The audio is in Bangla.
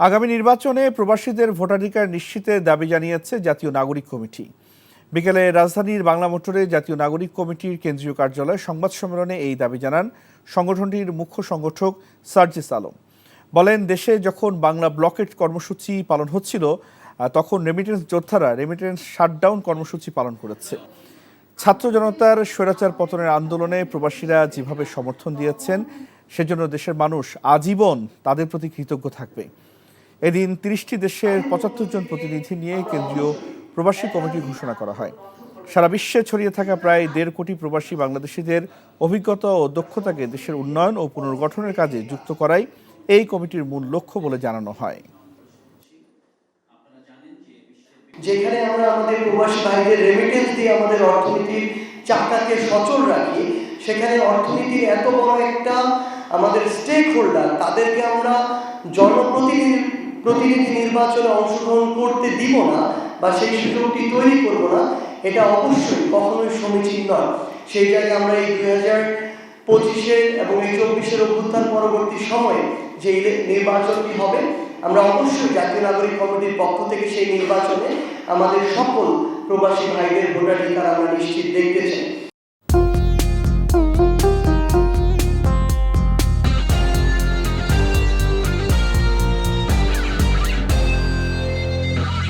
আগামী নির্বাচনে প্রবাসীদের ভোটাধিকার নিশ্চিতের দাবি জানিয়েছে জাতীয় নাগরিক কমিটি। বিকেলে রাজধানীর বাংলা মোটরে জাতীয় নাগরিক কমিটির কেন্দ্রীয় কার্যালয়ে সংবাদ সম্মেলনে এই দাবি জানান সংগঠনটির মুখ্য সংগঠক সার্জিস আলম। বলেন, দেশে যখন বাংলা ব্লকেট কর্মসূচি পালন হচ্ছিল তখন রেমিটেন্স যোদ্ধারা রেমিটেন্স শাটডাউন কর্মসূচি পালন করেছে। ছাত্র জনতার স্বৈরাচার পতনের আন্দোলনে প্রবাসীরা যেভাবে সমর্থন দিয়েছেন সেজন্য দেশের মানুষ আজীবন তাদের প্রতি কৃতজ্ঞ থাকবে। এদিন ৩০টি দেশের ৭৫ জন প্রতিনিধি নিয়ে কেন্দ্রীয় প্রবাসী কমিটি ঘোষণা করা হয়। সারা বিশ্বে ছড়িয়ে থাকা প্রায় ১.৫ কোটি প্রবাসী বাংলাদেশিদের অভিজ্ঞতা ও দক্ষতাকে দেশের উন্নয়ন ও পুনর্গঠনের কাজে যুক্ত করাই এই কমিটির মূল লক্ষ্য বলে জানানো হয়। যেখানে আমরা আমাদের প্রবাসী ভাইদের রেমিটেন্স দিয়ে আমাদের অর্থনীতির চাকাকে সচল রাখি, সেখানে অর্থনীতির এত বড় একটা আমাদের স্টেক হোল্ডার তাদেরকে আমরা জনপ্রতিনিধি নির্বাচনে অংশগ্রহণ করতে দিব না বা সেই সুযোগটি তৈরি করব না, এটা অবশ্যই কখনোই সমীচীন নয়। সেই জায়গায় আমরা এই 2025 এবং এই 24 অভ্যুত্থান পরবর্তী সময়ে যে নির্বাচনটি হবে, আমরা অবশ্যই জাতীয় নাগরিক কমিটির পক্ষ থেকে সেই নির্বাচনে আমাদের সকল প্রবাসী ভাইদের ভোটাধিকার আমরা নিশ্চিত দেখতে চাই।